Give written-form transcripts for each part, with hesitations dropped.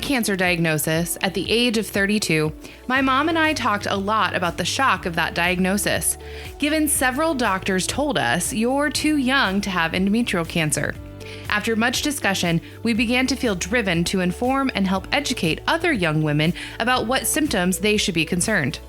cancer diagnosis at the age of 32, my mom and I talked a lot about the shock of that diagnosis, given several doctors told us you're too young to have endometrial cancer. After much discussion, we began to feel driven to inform and help educate other young women about what symptoms they should be concerned.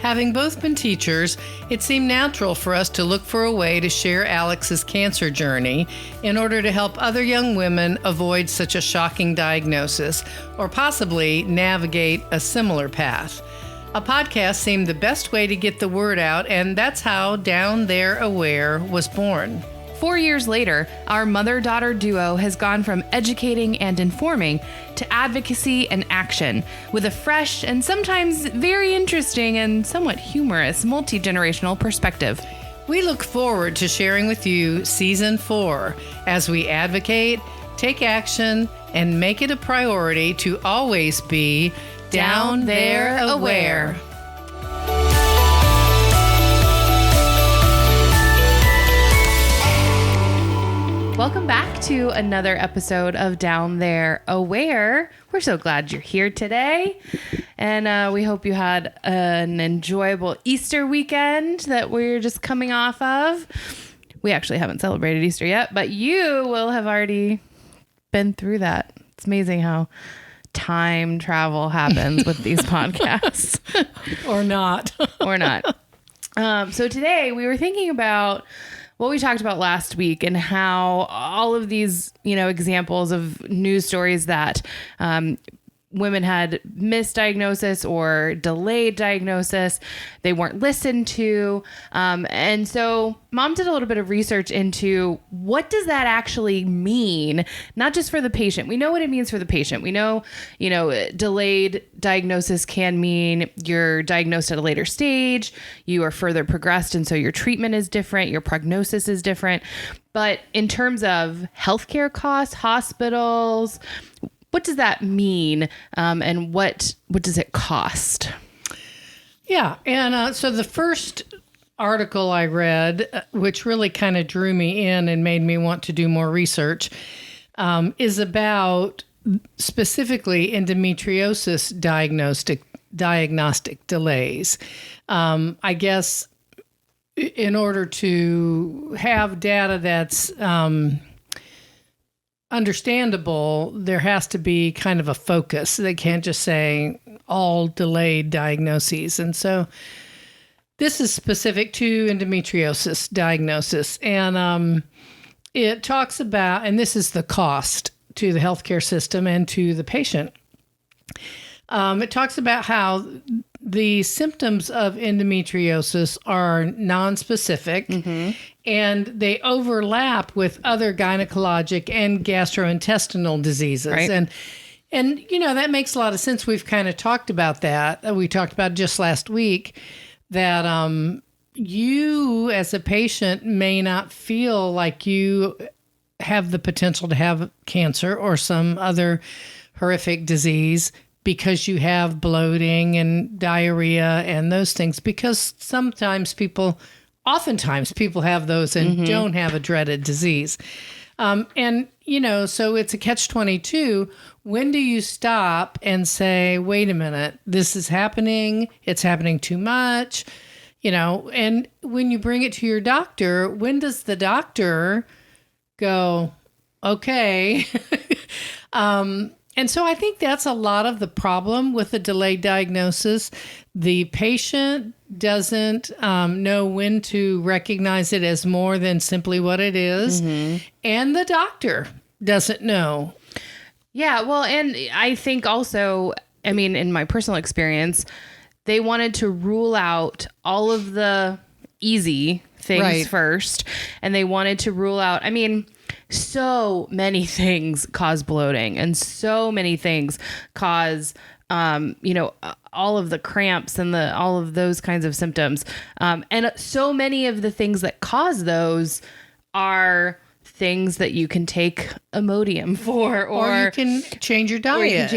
Having both been teachers, it seemed natural for us to look for a way to share Alex's cancer journey in order to help other young women avoid such a shocking diagnosis or possibly navigate a similar path. A podcast seemed the best way to get the word out, and that's how Down There Aware was born. 4 years later, our mother-daughter duo has gone from educating and informing to advocacy and action, with a fresh and sometimes very interesting and somewhat humorous multi-generational perspective. We look forward to sharing with you Season 4 as we advocate, take action, and make it a priority to always be Down There Aware. Welcome back to another episode of Down There Aware. We're so glad you're here today. And we hope you had an enjoyable Easter weekend that we're just coming off of. We actually haven't celebrated Easter yet, but you will have already been through that. It's amazing how time travel happens with these podcasts. Or not. Or not. So today we were thinking about what we talked about last week and how all of these, examples of news stories that women had misdiagnosis or delayed diagnosis, they weren't listened to. And so Mom did a little bit of research into what does that actually mean, not just for the patient. We know what it means for the patient. We know, delayed diagnosis can mean you're diagnosed at a later stage, you are further progressed, and so your treatment is different, your prognosis is different. But in terms of healthcare costs, hospitals, what does that mean, and what does it cost? Yeah, and so the first article I read, which really kind of drew me in and made me want to do more research, is about specifically endometriosis diagnostic delays. I guess in order to have data that's understandable, there has to be kind of a focus. They can't just say all delayed diagnoses. And so this is specific to endometriosis diagnosis. And it talks about, and this is the cost to the healthcare system and to the patient. It talks about how the symptoms of endometriosis are nonspecific, and they overlap with other gynecologic and gastrointestinal diseases. Right. And that makes a lot of sense. We've kind of talked about that. We talked about just last week that you as a patient may not feel like you have the potential to have cancer or some other horrific disease because you have bloating and diarrhea and those things, because oftentimes people have those and don't have a dreaded disease. So it's a catch-22. When do you stop and say, wait a minute, this is happening, it's happening too much, and when you bring it to your doctor, when does the doctor go, okay? And so I think that's a lot of the problem with the delayed diagnosis. The patient doesn't know when to recognize it as more than simply what it is. And the doctor doesn't know. Yeah, well, and I think also, in my personal experience, they wanted to rule out all of the easy things first. And they wanted to rule out, so many things cause bloating, and so many things cause, all of the cramps and all of those kinds of symptoms. And so many of the things that cause those are things that you can take Imodium for, or you can change your diet.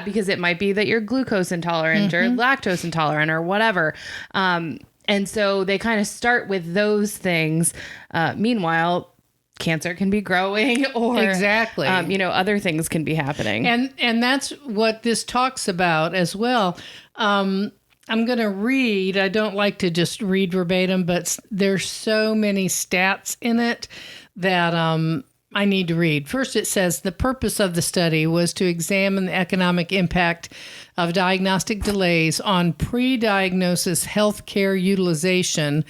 Because it might be that you're glucose intolerant or lactose intolerant or whatever. And so they kind of start with those things. Meanwhile, cancer can be growing or Exactly. Other things can be happening. And that's what this talks about as well. I'm going to read. I don't like to just read verbatim, but there's so many stats in it that I need to read. First, it says the purpose of the study was to examine the economic impact of diagnostic delays on pre-diagnosis healthcare utilization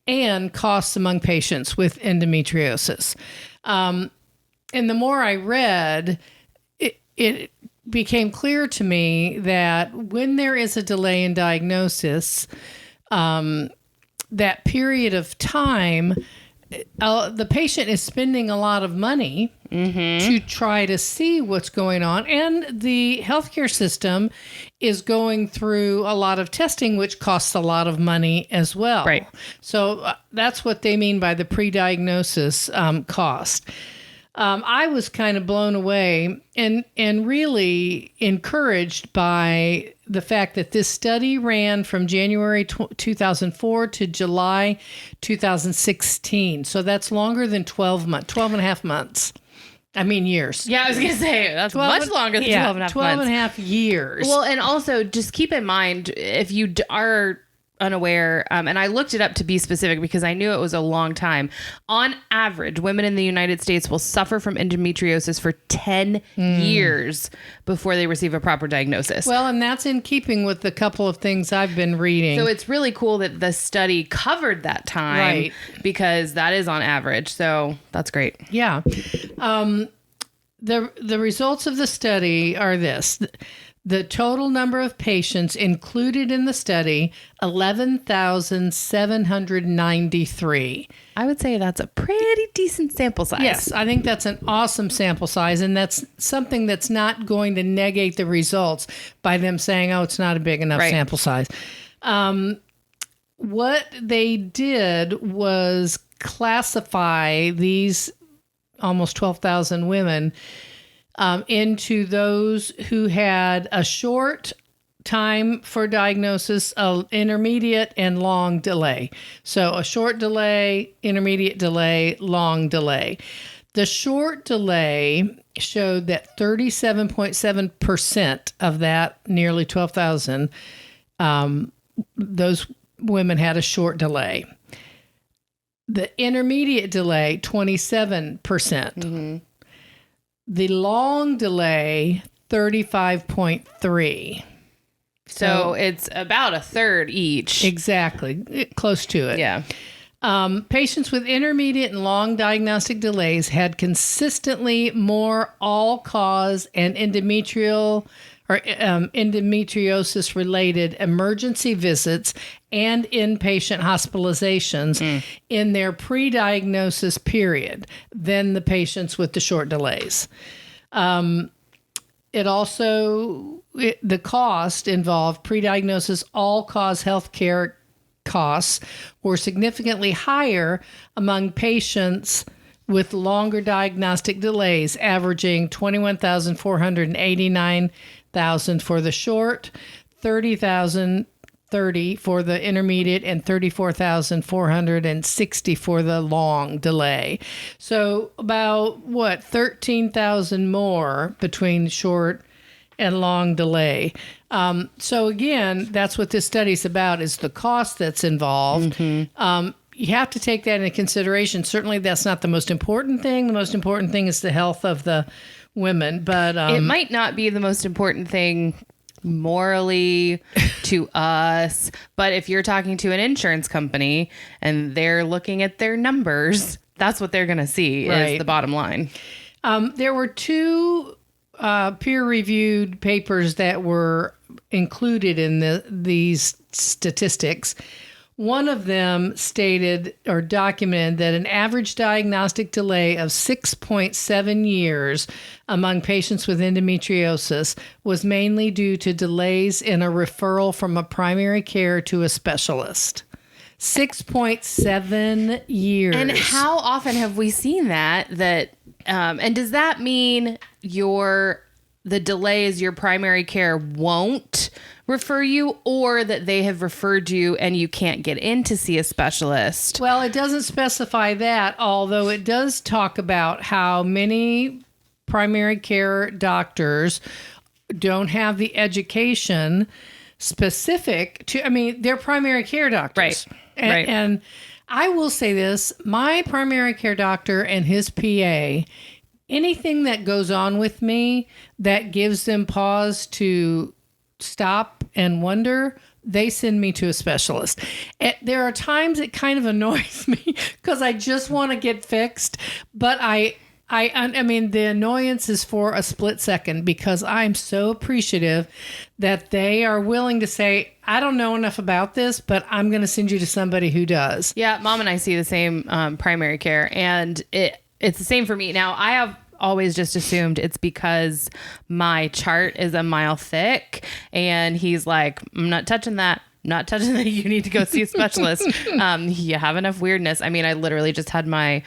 and costs among patients with endometriosis. And the more I read, it became clear to me that when there is a delay in diagnosis, that period of time, the patient is spending a lot of money to try to see what's going on. And the healthcare system is going through a lot of testing, which costs a lot of money as well. Right. So that's what they mean by the pre-diagnosis cost. I was kind of blown away and really encouraged by the fact that this study ran from January 2004 to July 2016. So that's longer than 12 and a half months. I mean, years. Yeah, I was going to say, that's much longer than 12 and a half 12 months. and a half years. Well, and also just keep in mind, if you are unaware, and I looked it up to be specific because I knew it was a long time. On average, women in the United States will suffer from endometriosis for 10 years before they receive a proper diagnosis. Well, and that's in keeping with the couple of things I've been reading. So it's really cool that the study covered that time, Right. because that is on average. So that's great. Yeah. The results of the study are this. The total number of patients included in the study, 11,793. I would say that's a pretty decent sample size. Yes, I think that's an awesome sample size, and that's something that's not going to negate the results by them saying, oh, it's not a big enough Right. sample size. What they did was classify these almost 12,000 women into those who had a short time for diagnosis, an intermediate and long delay. So a short delay, intermediate delay, long delay. The short delay showed that 37.7% of that nearly 12,000, those women had a short delay. The intermediate delay, 27%. The long delay, 35.3. So it's about a third each. Exactly. Close to it. Yeah. Patients with intermediate and long diagnostic delays had consistently more all-cause and endometriosis-related emergency visits and inpatient hospitalizations in their pre-diagnosis period than the patients with the short delays. The cost involved pre-diagnosis all-cause healthcare costs were significantly higher among patients with longer diagnostic delays, averaging $21,489 for the short, $30,030 for the intermediate, and $34,460 for the long delay. So about 13,000 more between short and long delay. So again, that's what this study's about, is the cost that's involved. You have to take that into consideration. Certainly that's not the most important thing. The most important thing is the health of the women, but it might not be the most important thing morally to us, but if you're talking to an insurance company and they're looking at their numbers, that's what they're going to see is the bottom line. There were two peer-reviewed papers that were included in these statistics. One of them stated or documented that an average diagnostic delay of 6.7 years among patients with endometriosis was mainly due to delays in a referral from a primary care to a specialist. 6.7 years. And how often have we seen that? And does that mean the delay is your primary care won't refer you, or that they have referred you and you can't get in to see a specialist. Well, it doesn't specify that, although it does talk about how many primary care doctors don't have the education specific to, I mean, they're primary care doctors. Right. And I will say this, my primary care doctor and his PA, anything that goes on with me that gives them pause to stop and wonder, they send me to a specialist. There are times it kind of annoys me because I just want to get fixed, but I mean, the annoyance is for a split second because I'm so appreciative that they are willing to say, I don't know enough about this, but I'm going to send you to somebody who does. Yeah, Mom and I see the same primary care, and it's the same for me. Now, I have always just assumed it's because my chart is a mile thick, and he's like, I'm not touching that. Not touching that. You need to go see a specialist. You have enough weirdness. I mean, I literally just had my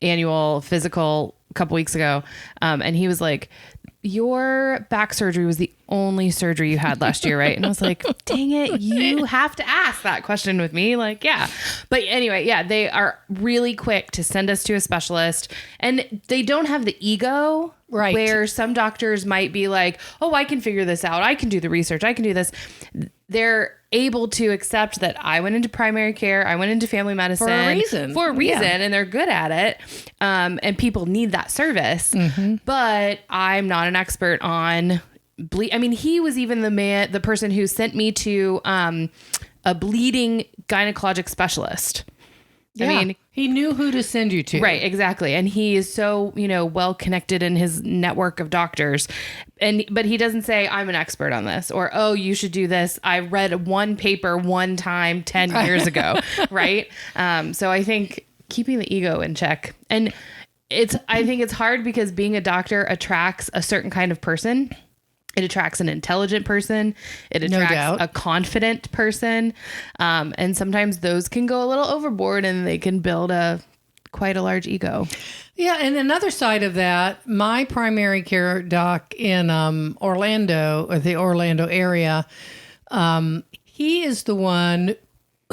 annual physical a couple weeks ago. And he was like, your back surgery was the only surgery you had last year, right? And I was like, dang it, you have to ask that question with me. Like, yeah. But anyway, yeah, they are really quick to send us to a specialist, and they don't have the ego. Right. Where some doctors might be like, oh, I can figure this out. I can do the research. I can do this. They're able to accept that I went into primary care. I went into family medicine. For a reason. Yeah. And they're good at it. And people need that service. Mm-hmm. But I'm not an expert on I mean, he was even the person who sent me to a bleeding gynecologic specialist. Yeah. I mean, he knew who to send you to. Right, exactly. And he is so, well connected in his network of doctors. But he doesn't say, I'm an expert on this, or, oh, you should do this. I read one paper one time 10 years ago. Right. So I think keeping the ego in check. And I think it's hard because being a doctor attracts a certain kind of person. It attracts an intelligent person. It attracts a confident person. And sometimes those can go a little overboard and they can build quite a large ego. Yeah. And another side of that, my primary care doc in Orlando, or the Orlando area, he is the one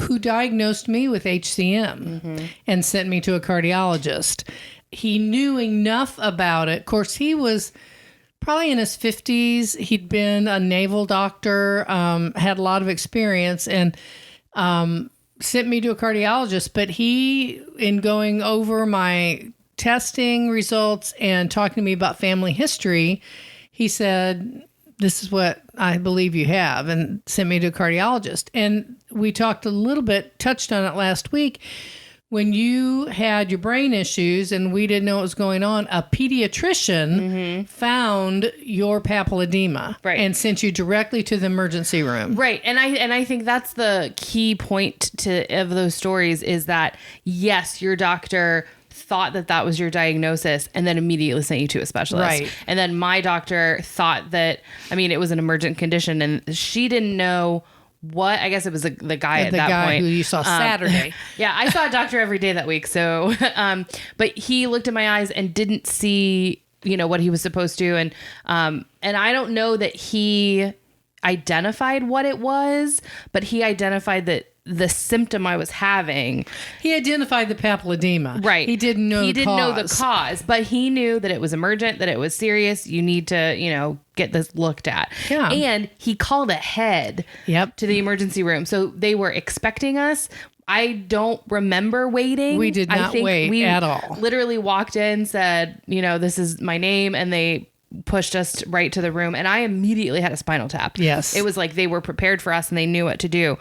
who diagnosed me with HCM and sent me to a cardiologist. He knew enough about it. Of course, he was probably in his 50s. He'd been a naval doctor, had a lot of experience, and sent me to a cardiologist. But he, in going over my testing results and talking to me about family history, he said, this is what I believe you have, and sent me to a cardiologist. And we talked a little bit, touched on it last week. When you had your brain issues and we didn't know what was going on, a pediatrician found your papilledema and sent you directly to the emergency room. Right. And I think that's the key point of those stories is that, yes, your doctor thought that was your diagnosis and then immediately sent you to a specialist. Right. And then my doctor thought that, it was an emergent condition, and she didn't know what, I guess it was the guy at that point. Who you saw Saturday. Yeah, I saw a doctor every day that week. So, but he looked at my eyes and didn't see, what he was supposed to. And I don't know that he identified what it was, but he identified that the symptom I was having. He identified the papilledema. Right. He didn't know the cause, but he knew that it was emergent, that it was serious. You need to, get this looked at. Yeah. And he called ahead to the emergency room. So they were expecting us. I don't remember waiting. We did not wait at all. Literally walked in, said, this is my name, and they pushed us right to the room. And I immediately had a spinal tap. Yes. It was like they were prepared for us and they knew what to do.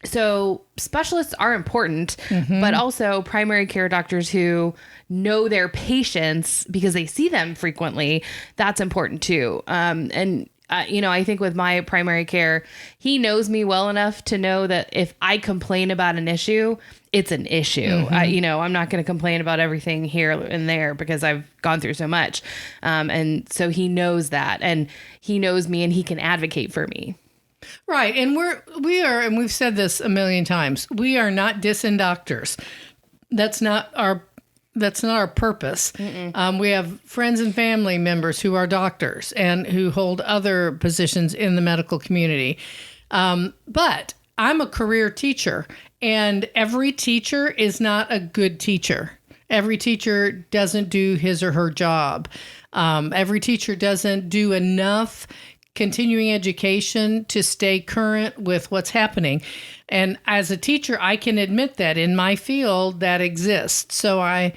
So specialists are important, but also primary care doctors who know their patients because they see them frequently. That's important too. I think with my primary care, he knows me well enough to know that if I complain about an issue, it's an issue. I'm not going to complain about everything here and there because I've gone through so much. And so he knows that, and he knows me, and he can advocate for me. Right. And we are, and we've said this a million times, we are not dissing doctors. That's not our our purpose. We have friends and family members who are doctors and who hold other positions in the medical community. But I'm a career teacher, and every teacher is not a good teacher. Every teacher doesn't do his or her job. Every teacher doesn't do enough continuing education to stay current with what's happening. And as a teacher, I can admit that in my field that exists. So I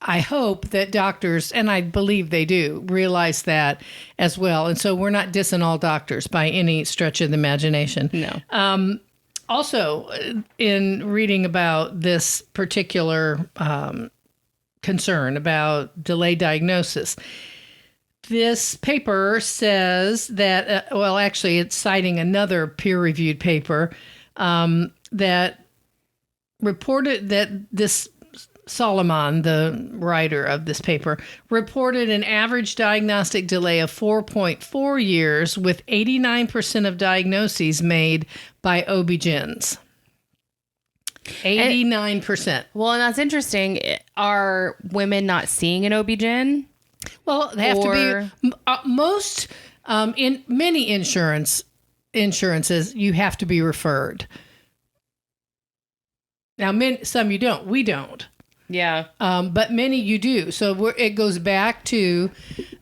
hope that doctors, and I believe they do, realize that as well. And so we're not dissing all doctors by any stretch of the imagination. No. Also, in reading about this particular concern about delayed diagnosis, this paper says that, actually, it's citing another peer-reviewed paper that reported that this Solomon, the writer of this paper, reported an average diagnostic delay of 4.4 years with 89% of diagnoses made by OB-GYNs. 89%. Well, and that's interesting. Are women not seeing an OB-GYN? Well, they have to be most in many insurances. You have to be referred. Now, some you don't. We don't. Yeah. But many you do. So it goes back to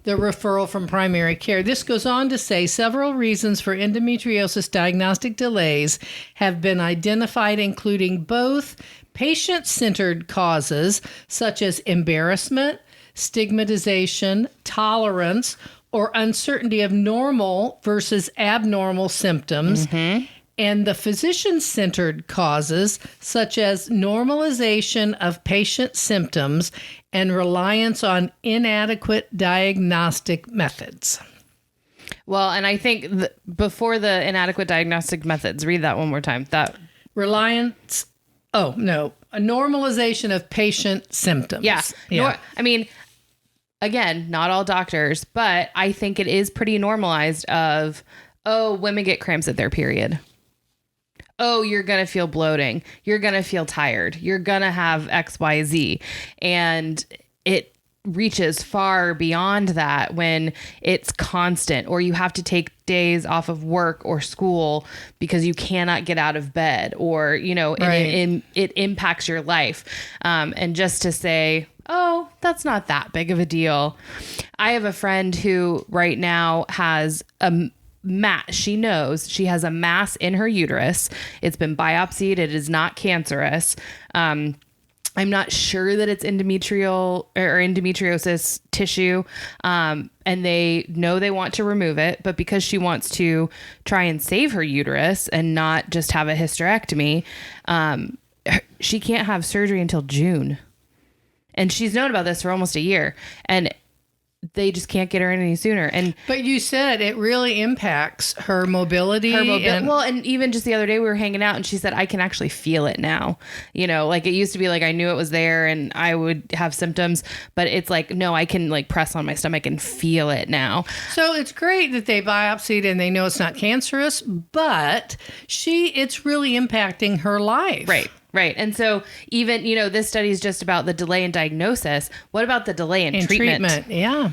the referral from primary care. This goes on to say several reasons for endometriosis diagnostic delays have been identified, including both patient-centered causes such as embarrassment, stigmatization, tolerance, or uncertainty of normal versus abnormal symptoms, and the physician-centered causes such as normalization of patient symptoms and reliance on inadequate diagnostic methods. Well, and I think before the inadequate diagnostic methods, read that one more time. That reliance. Oh, no. A normalization of patient symptoms. Yeah. I mean, again, not all doctors, but I think it is pretty normalized of, women get cramps at their period. Oh, you're going to feel bloating. You're going to feel tired. You're going to have X, Y, Z. And it reaches far beyond that when it's constant, or you have to take days off of work or school because you cannot get out of bed, or, it impacts your life. And just to say, oh, that's not that big of a deal. I have a friend who right now has a she knows she has a mass in her uterus. It's been biopsied. It is not cancerous. I'm not sure that it's endometriosis tissue. And they know they want to remove it, but because she wants to try and save her uterus and not just have a hysterectomy, she can't have surgery until June. And she's known about this for almost a year. And they just can't get her in any sooner. But you said it really impacts her mobility. And even just the other day we were hanging out and she said, I can actually feel it now. Like it used to be like I knew it was there and I would have symptoms, but it's like, no, I can like press on my stomach and feel it now. So it's great that they biopsied and they know it's not cancerous, but it's really impacting her life. Right. And so even, this study is just about the delay in diagnosis. What about the delay in treatment? Yeah.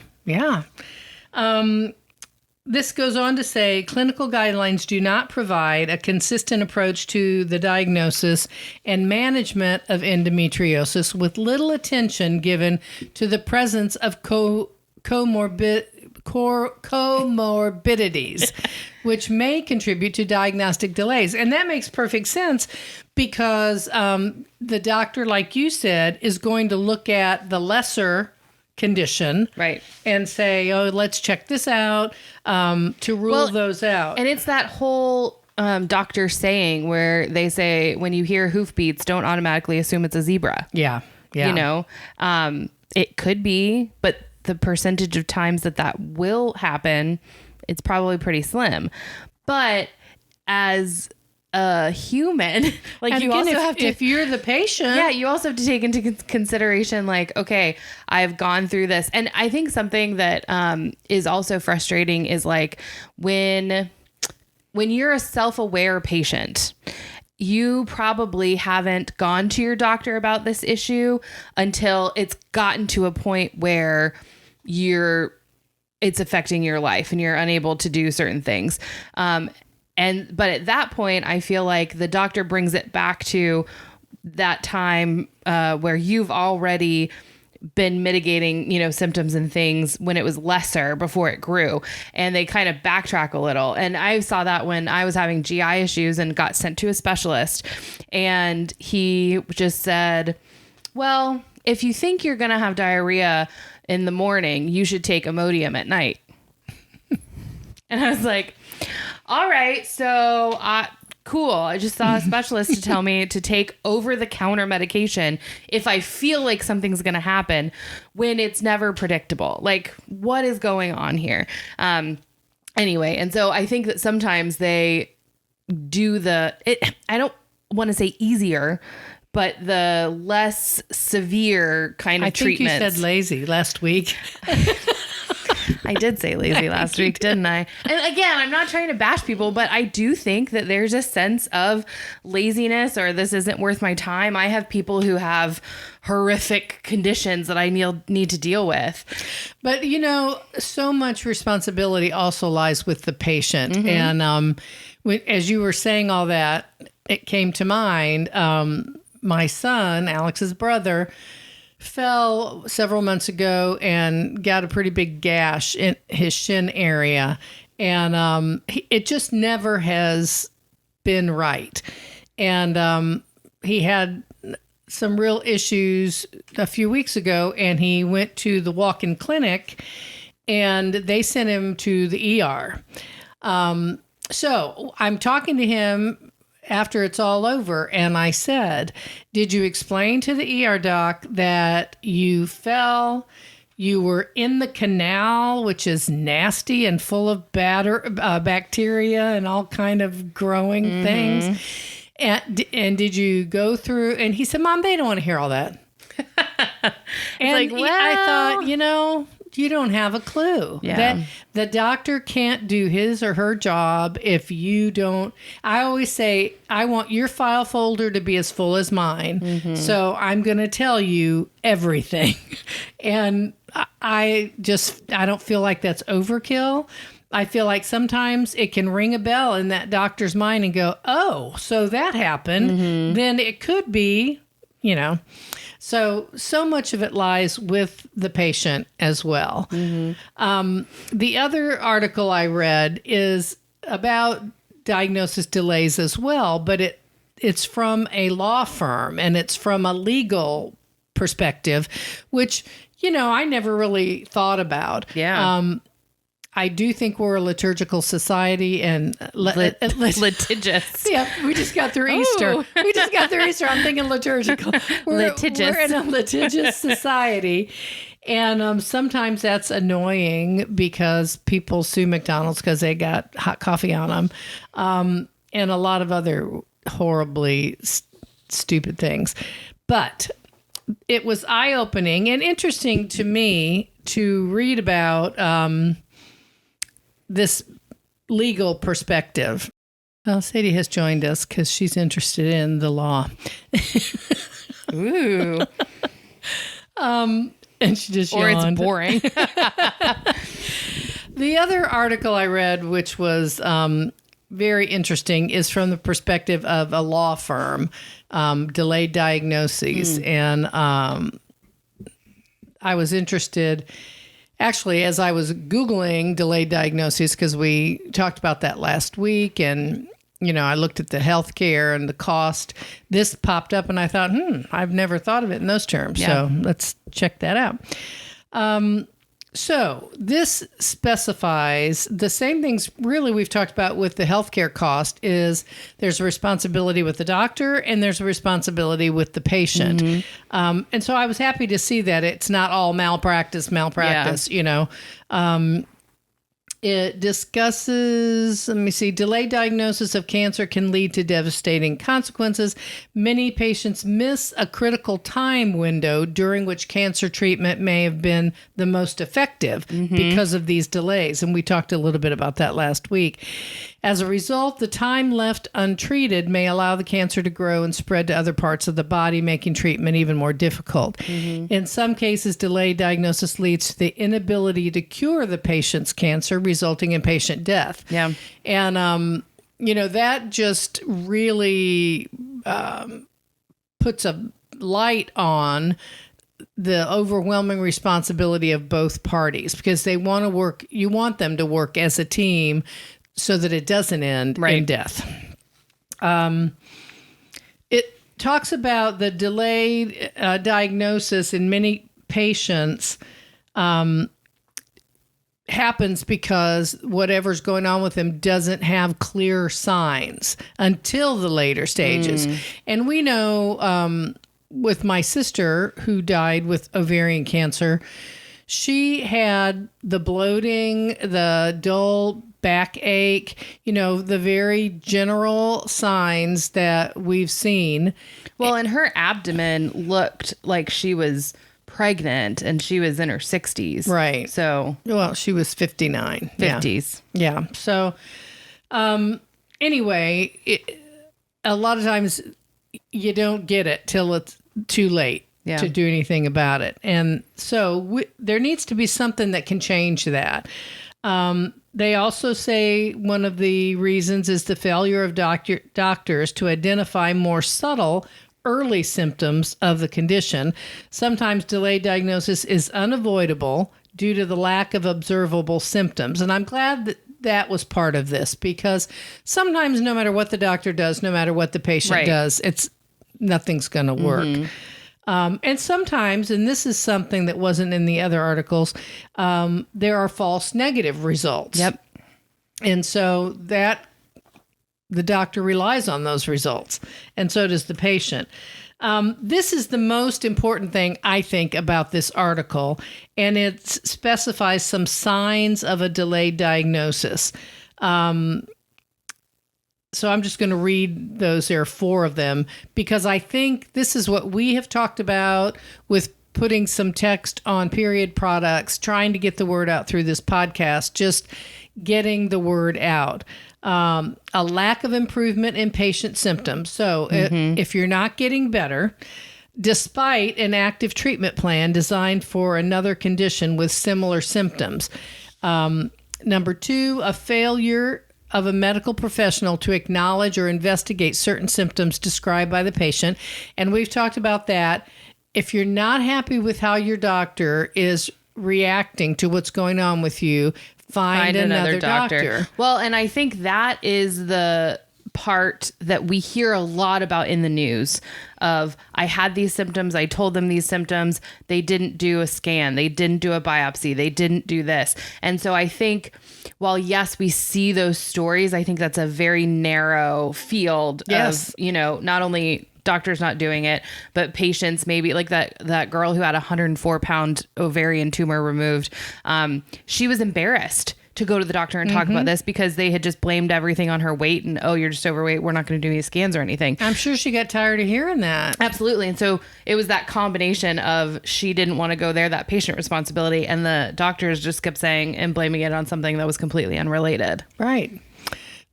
This goes on to say clinical guidelines do not provide a consistent approach to the diagnosis and management of endometriosis, with little attention given to the presence of comorbidities, which may contribute to diagnostic delays. And that makes perfect sense because the doctor, like you said, is going to look at the lesser condition, right, and say, let's check this out to rule those out. And it's that whole doctor saying where they say, when you hear hoofbeats, don't automatically assume it's a zebra. Yeah. It could be, but the percentage of times that will happen, it's probably pretty slim. But as a human, like, and you again, also have to, if you're the patient, you also have to take into consideration, like, okay, I've gone through this. And I think something that is also frustrating is like when you're a self-aware patient you probably haven't gone to your doctor about this issue until it's gotten to a point where it's affecting your life and you're unable to do certain things. But at that point, I feel like the doctor brings it back to that time where you've already been mitigating, symptoms and things when it was lesser before it grew, and they kind of backtrack a little. And I saw that when I was having GI issues and got sent to a specialist, and he just said, well, if you think you're going to have diarrhea in the morning, you should take Imodium at night. And I was like, all right, so cool. I just saw a specialist to tell me to take over-the-counter medication if I feel like something's going to happen when it's never predictable. Like, what is going on here? Anyway, and so I think that sometimes they do I don't want to say easier, but the less severe kind of treatments. I think you said lazy last week. I did say lazy last week, didn't I? And again, I'm not trying to bash people, but I do think that there's a sense of laziness or this isn't worth my time. I have people who have horrific conditions that I need to deal with. But, so much responsibility also lies with the patient. Mm-hmm. And as you were saying all that, it came to mind, my son, Alex's brother, fell several months ago and got a pretty big gash in his shin area. And it just never has been right. And he had some real issues a few weeks ago, and he went to the walk-in clinic, and they sent him to the ER. So I'm talking to him after it's all over, and I said, did you explain to the ER doc that you fell, you were in the canal, which is nasty and full of bacteria and all kind of growing things? And did you go through? And he said, Mom, they don't want to hear all that. And I thought, you don't have a clue. Yeah. That the doctor can't do his or her job if you don't. I always say, I want your file folder to be as full as mine. Mm-hmm. So I'm going to tell you everything. And I don't feel like that's overkill. I feel like sometimes it can ring a bell in that doctor's mind and go, oh, so that happened. Mm-hmm. Then it could be, So much of it lies with the patient as well. Mm-hmm. The other article I read is about diagnosis delays as well, but it's from a law firm and it's from a legal perspective, which, I never really thought about. Yeah. I do think we're a liturgical society and litigious. Yeah, we just got through Easter. I'm thinking liturgical. Litigious. We're in a litigious society. And sometimes that's annoying because people sue McDonald's because they got hot coffee on them. And a lot of other horribly stupid things. But it was eye-opening and interesting to me to read about this legal perspective. Well, Sadie has joined us because she's interested in the law. Ooh. And she just or yawned. It's boring. The other article I read, which was very interesting, is from the perspective of a law firm, delayed diagnoses. And I was interested. Actually, as I was Googling delayed diagnoses, because we talked about that last week, and, I looked at the healthcare and the cost, this popped up and I thought, I've never thought of it in those terms. Yeah. So let's check that out. So this specifies the same things really we've talked about with the healthcare cost is there's a responsibility with the doctor and there's a responsibility with the patient. Mm-hmm. And so I was happy to see that it's not all malpractice, yeah. It discusses, let me see, delayed diagnosis of cancer can lead to devastating consequences. Many patients miss a critical time window during which cancer treatment may have been the most effective because of these delays. And we talked a little bit about that last week. As a result, the time left untreated may allow the cancer to grow and spread to other parts of the body, making treatment even more difficult. In some cases, delayed diagnosis leads to the inability to cure the patient's cancer, resulting in patient death. Yeah. And, that just really puts a light on the overwhelming responsibility of both parties, because they want to work, you want them to work as a team so that it doesn't end in death. It talks about the delayed diagnosis in many patients happens because whatever's going on with them doesn't have clear signs until the later stages. And we know with my sister who died with ovarian cancer, she had the bloating, the dull backache, the very general signs that we've seen. Well, and her abdomen looked like she was pregnant, and she was in her 60s. Right. So, well, she was 59. 50s. Yeah. So, anyway, a lot of times you don't get it till it's too late to do anything about it. And so there needs to be something that can change that. They also say one of the reasons is the failure of doctors to identify more subtle early symptoms of the condition. Sometimes delayed diagnosis is unavoidable due to the lack of observable symptoms. And I'm glad that was part of this, because sometimes no matter what the doctor does, no matter what the patient does, nothing's going to work. And sometimes, and this is something that wasn't in the other articles, there are false negative results. Yep. And so that the doctor relies on those results, and so does the patient. This is the most important thing, I think, about this article, and it specifies some signs of a delayed diagnosis. So I'm just going to read those. There are 4 of them, because I think this is what we have talked about with putting some text on period products, trying to get the word out through this podcast, just getting the word out. A lack of improvement in patient symptoms. So if you're not getting better, despite an active treatment plan designed for another condition with similar symptoms. Number 2, a failure of a medical professional to acknowledge or investigate certain symptoms described by the patient. And we've talked about that. If you're not happy with how your doctor is reacting to what's going on with you, find another doctor. Well, and I think that is the part that we hear a lot about in the news of, I had these symptoms, I told them these symptoms, they didn't do a scan, they didn't do a biopsy, they didn't do this. And so I think, while yes, we see those stories, I think that's a very narrow field of, not only doctors not doing it, but patients, maybe like that girl who had a 104-pound ovarian tumor removed. She was embarrassed to go to the doctor and talk about this because they had just blamed everything on her weight and, oh, you're just overweight, we're not going to do any scans or anything. I'm sure she got tired of hearing that. Absolutely. And so it was that combination of, she didn't want to go there, that patient responsibility, and the doctors just kept saying and blaming it on something that was completely unrelated. Right.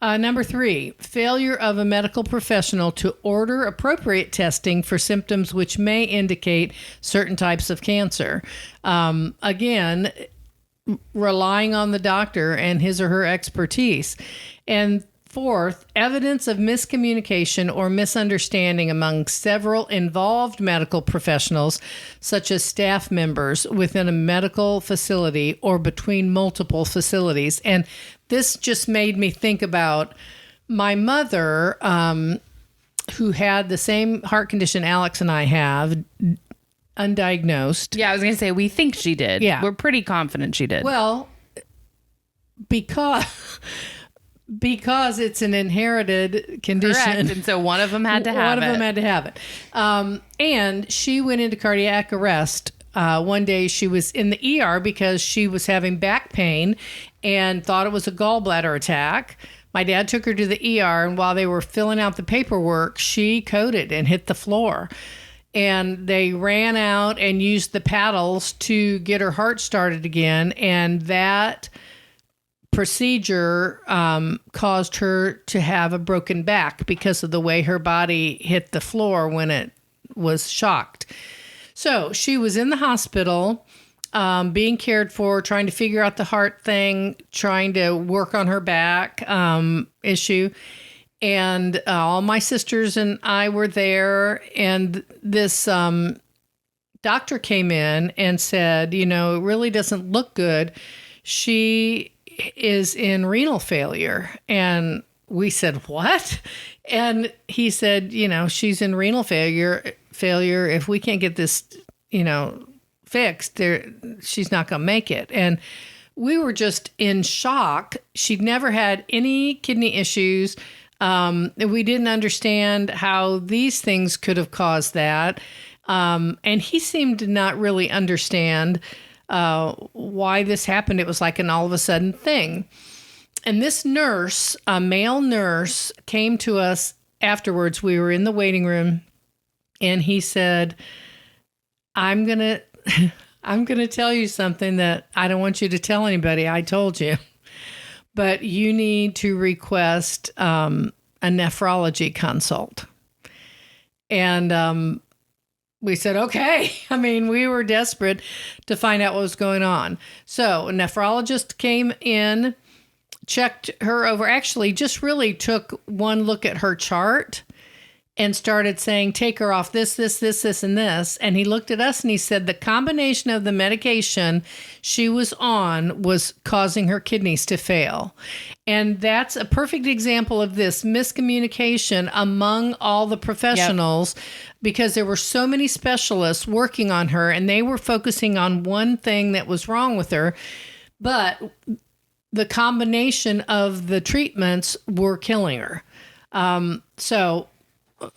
Number 3, failure of a medical professional to order appropriate testing for symptoms which may indicate certain types of cancer. Again, relying on the doctor and his or her expertise. And 4th, evidence of miscommunication or misunderstanding among several involved medical professionals, such as staff members within a medical facility or between multiple facilities. And this just made me think about my mother, who had the same heart condition Alex and I have, undiagnosed. Yeah, I was going to say, we think she did. Yeah. We're pretty confident she did. Well, because it's an inherited condition. Correct. And so one of them had to have it. One of them had to have it. And she went into cardiac arrest. One day she was in the ER because she was having back pain, and thought it was a gallbladder attack. My dad took her to the ER, and while they were filling out the paperwork, she coded and hit the floor. And they ran out and used the paddles to get her heart started again. And that procedure caused her to have a broken back because of the way her body hit the floor when it was shocked. So she was in the hospital, being cared for, trying to figure out the heart thing, trying to work on her back issue. And all my sisters and I were there. And this doctor came in and said, it really doesn't look good. She is in renal failure. And we said, what? And he said, she's in renal failure. If we can't get this, fixed, she's not going to make it. And we were just in shock. She'd never had any kidney issues. We didn't understand how these things could have caused that. And he seemed to not really understand why this happened. It was like an all of a sudden thing. And this nurse, a male nurse, came to us afterwards. We were in the waiting room, and he said, I'm going to tell you something that I don't want you to tell anybody. I told you. But you need to request a nephrology consult. And we said, okay. We were desperate to find out what was going on. So a nephrologist came in, checked her over, actually just really took one look at her chart and started saying, take her off this, and this. And he looked at us and he said the combination of the medication she was on was causing her kidneys to fail. And that's a perfect example of this miscommunication among all the professionals, because there were so many specialists working on her and they were focusing on one thing that was wrong with her. But the combination of the treatments were killing her. So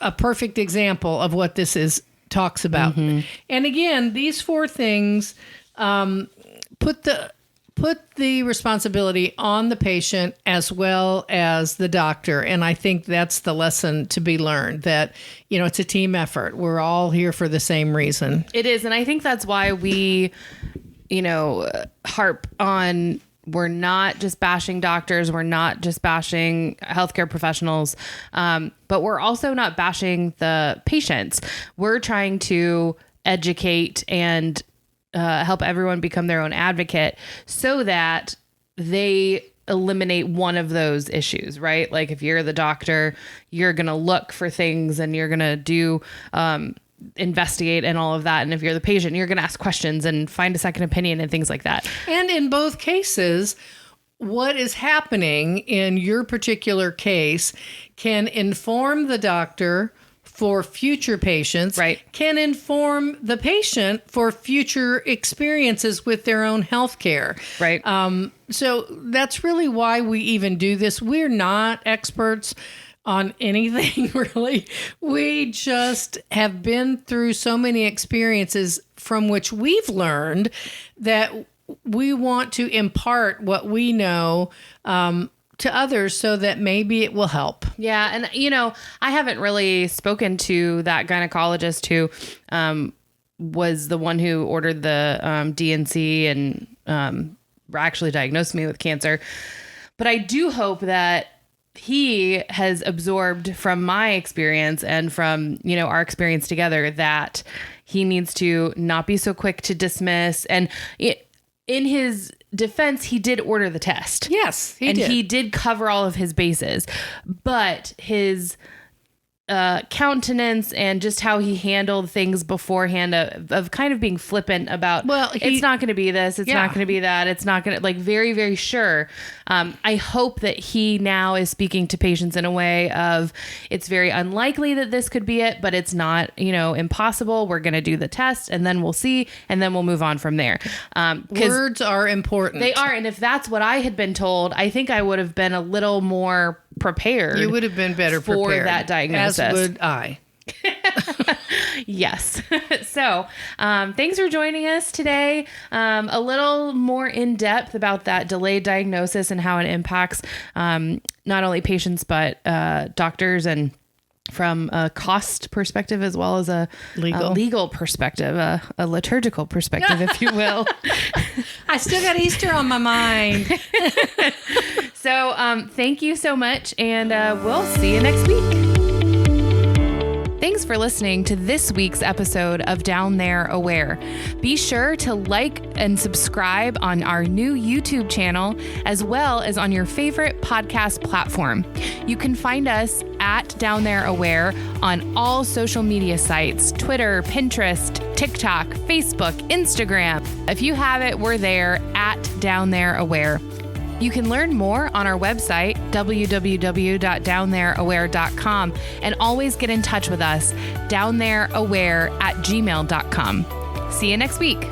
a perfect example of what this talks about. Mm-hmm. And again, these four things put the responsibility on the patient as well as the doctor. And I think that's the lesson to be learned, that, it's a team effort. We're all here for the same reason. It is. And I think that's why we, harp on, we're not just bashing doctors. We're not just bashing healthcare professionals, but we're also not bashing the patients. We're trying to educate and help everyone become their own advocate so that they eliminate one of those issues, right? Like if you're the doctor, you're going to look for things and you're going to do investigate and all of that. And if you're the patient, you're going to ask questions and find a second opinion and things like that. And in both cases, what is happening in your particular case can inform the doctor for future patients, right? Can inform the patient for future experiences with their own health care. Right. So that's really why we even do this. We're not experts on anything, really. We just have been through so many experiences from which we've learned that we want to impart what we know to others so that maybe it will help. Yeah. And, I haven't really spoken to that gynecologist who was the one who ordered the DNC and actually diagnosed me with cancer. But I do hope that he has absorbed from my experience and from, our experience together, that he needs to not be so quick to dismiss. And in his defense, he did order the test. Yes, he did. And he did cover all of his bases. But his countenance and just how he handled things beforehand of kind of being flippant about, it's not going to be this, it's not going to be that, it's not going to, very, very sure. I hope that he now is speaking to patients in a way of, it's very unlikely that this could be it, but it's not, impossible. We're going to do the test and then we'll see, and then we'll move on from there. Words are important. They are. And if that's what I had been told, I think I would have been a little more prepared. You would have been better for prepared that diagnosis. As would I. Yes. So, thanks for joining us today. A little more in depth about that delayed diagnosis and how it impacts not only patients, but doctors, and from a cost perspective as well as a legal perspective, a liturgical perspective, if you will. I still got Easter on my mind. So thank you so much, and we'll see you next week. Thanks for listening to this week's episode of Down There Aware. Be sure to like and subscribe on our new YouTube channel, as well as on your favorite podcast platform. You can find us at Down There Aware on all social media sites: Twitter, Pinterest, TikTok, Facebook, Instagram. If you have it, we're there at Down There Aware. You can learn more on our website, www.downthereaware.com, and always get in touch with us, downthereaware@gmail.com. See you next week.